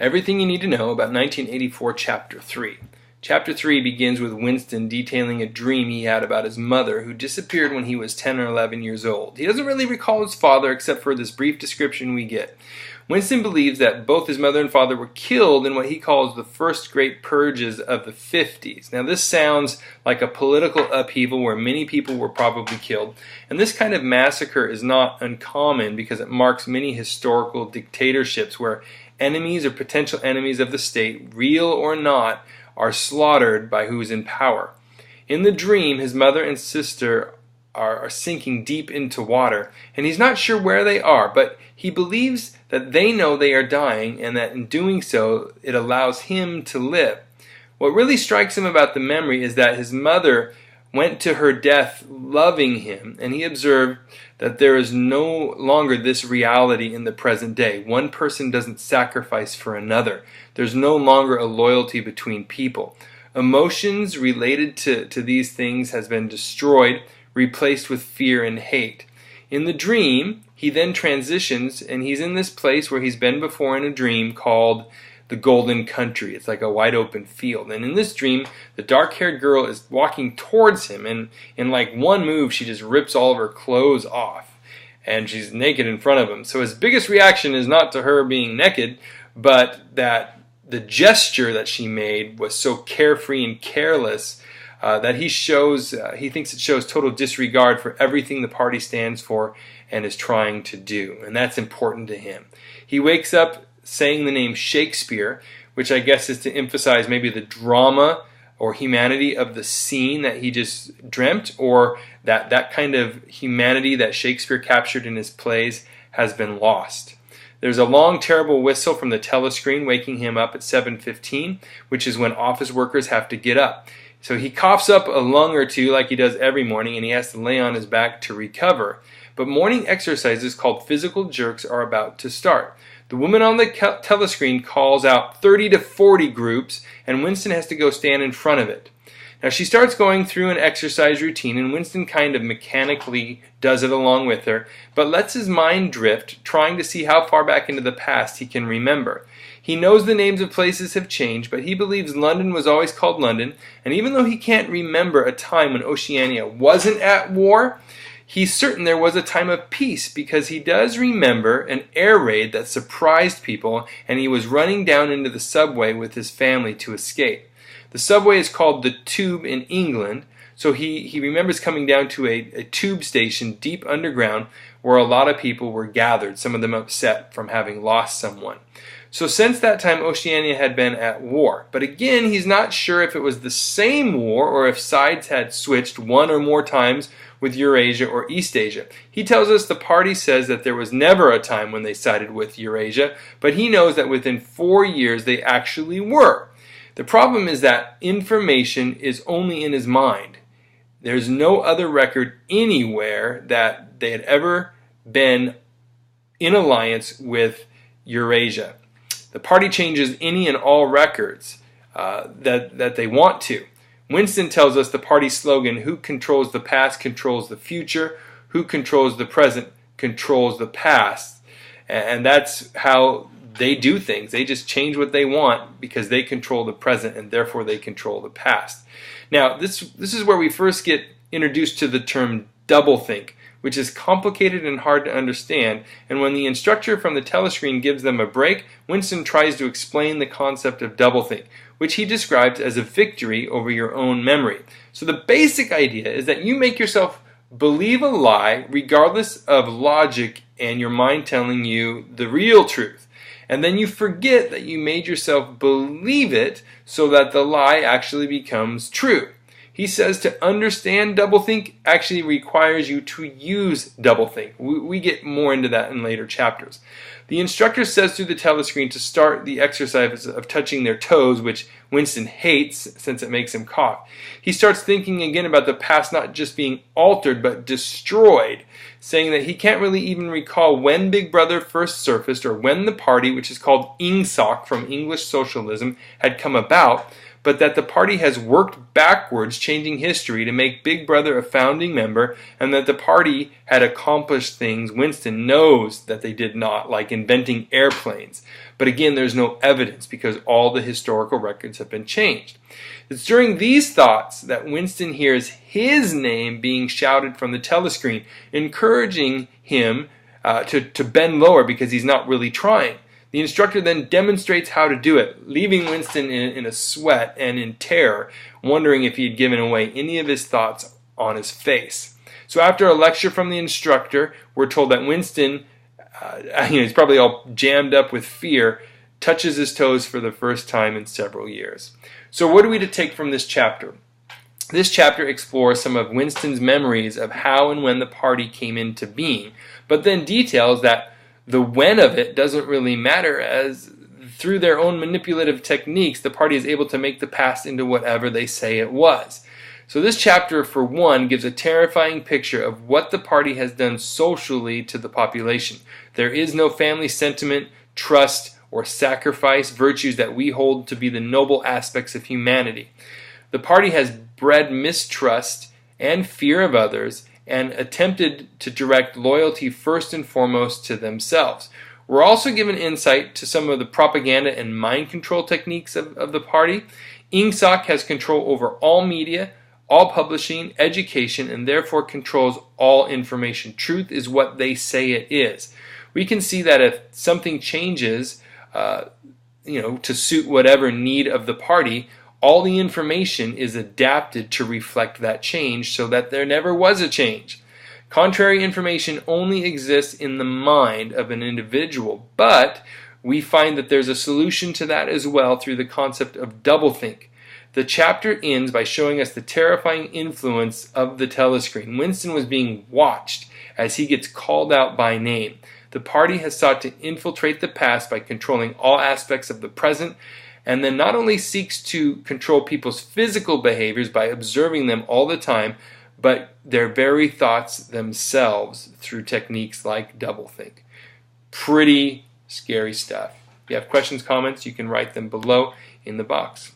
Everything you need to know about 1984 Chapter 3. Chapter 3 begins with Winston detailing a dream he had about his mother who disappeared when he was 10 or 11 years old. He doesn't really recall his father except for this brief description we get. Winston believes that both his mother and father were killed in what he calls the first great purges of the 50s. Now this sounds like a political upheaval where many people were probably killed, and this kind of massacre is not uncommon because it marks many historical dictatorships where enemies or potential enemies of the state, real or not, are slaughtered by who is in power. In the dream, his mother and sister are sinking deep into water, and he's not sure where they are, but he believes that they know they are dying, and that in doing so, it allows him to live. What really strikes him about the memory is that his mother went to her death loving him, and he observed that there is no longer this reality in the present day. One person doesn't sacrifice for another. There's no longer a loyalty between people. Emotions related to these things has been destroyed, replaced with fear and hate. In the dream, he then transitions, and he's in this place where he's been before in a dream called the Golden Country. It's like a wide open field. And in this dream, the dark-haired girl is walking towards him, and in like one move, she just rips all of her clothes off, and she's naked in front of him. So his biggest reaction is not to her being naked, but that the gesture that she made was so carefree and careless that he thinks it shows total disregard for everything the party stands for and is trying to do. And that's important to him. He wakes up saying the name Shakespeare, which I guess is to emphasize maybe the drama or humanity of the scene that he just dreamt, or that kind of humanity that Shakespeare captured in his plays has been lost. There's a long, terrible whistle from the telescreen waking him up at 7:15, which is when office workers have to get up. So he coughs up a lung or two like he does every morning, and he has to lay on his back to recover. But morning exercises called physical jerks are about to start. The woman on the telescreen calls out 30 to 40 groups, and Winston has to go stand in front of it. Now she starts going through an exercise routine, and Winston kind of mechanically does it along with her, but lets his mind drift, trying to see how far back into the past he can remember. He knows the names of places have changed, but he believes London was always called London, and even though he can't remember a time when Oceania wasn't at war, he's certain there was a time of peace because he does remember an air raid that surprised people, and he was running down into the subway with his family to escape. The subway is called the Tube in England, so he remembers coming down to a tube station deep underground where a lot of people were gathered, some of them upset from having lost someone. So since that time, Oceania had been at war. But again, he's not sure if it was the same war or if sides had switched one or more times with Eurasia or Eastasia. He tells us the party says that there was never a time when they sided with Eurasia, but he knows that within 4 years they actually were. The problem is that information is only in his mind. There's no other record anywhere that they had ever been in alliance with Eurasia. The party changes any and all records that they want to. Winston tells us the party's slogan, "Who controls the past controls the future. Who controls the present controls the past." And that's how they do things. They just change what they want because they control the present and therefore they control the past. Now, this is where we first get introduced to the term doublethink, which is complicated and hard to understand, and when the instructor from the telescreen gives them a break, Winston tries to explain the concept of doublethink, which he describes as a victory over your own memory. So the basic idea is that you make yourself believe a lie regardless of logic and your mind telling you the real truth. And then you forget that you made yourself believe it so that the lie actually becomes true. He says to understand doublethink actually requires you to use doublethink. We get more into that in later chapters. The instructor says through the telescreen to start the exercise of touching their toes, which Winston hates since it makes him cough. He starts thinking again about the past not just being altered but destroyed, saying that he can't really even recall when Big Brother first surfaced or when the party, which is called Ingsoc from English socialism, had come about, but that the party has worked backwards, changing history to make Big Brother a founding member, and that the party had accomplished things Winston knows that they did not, like inventing airplanes. But again, there's no evidence because all the historical records have been changed. It's during these thoughts that Winston hears his name being shouted from the telescreen, encouraging him to bend lower because he's not really trying. The instructor then demonstrates how to do it, leaving Winston in a sweat and in terror, wondering if he had given away any of his thoughts on his face. So after a lecture from the instructor, we're told that Winston, he's probably all jammed up with fear, touches his toes for the first time in several years. So what are we to take from this chapter? This chapter explores some of Winston's memories of how and when the party came into being, but then details that the when of it doesn't really matter, as through their own manipulative techniques, the party is able to make the past into whatever they say it was. So this chapter, for one, gives a terrifying picture of what the party has done socially to the population. There is no family sentiment, trust, or sacrifice, virtues that we hold to be the noble aspects of humanity. The party has bred mistrust and fear of others, and attempted to direct loyalty first and foremost to themselves. We're also given insight to some of the propaganda and mind control techniques of the party. Ingsoc has control over all media, all publishing, education, and therefore controls all information. Truth is what they say it is. We can see that if something changes, to suit whatever need of the party, all the information is adapted to reflect that change so that there never was a change. Contrary information only exists in the mind of an individual, but we find that there's a solution to that as well through the concept of doublethink. The chapter ends by showing us the terrifying influence of the telescreen. Winston was being watched as he gets called out by name. The party has sought to infiltrate the past by controlling all aspects of the present, and then not only seeks to control people's physical behaviors by observing them all the time, but their very thoughts themselves through techniques like doublethink. Pretty scary stuff. If you have questions, comments, you can write them below in the box.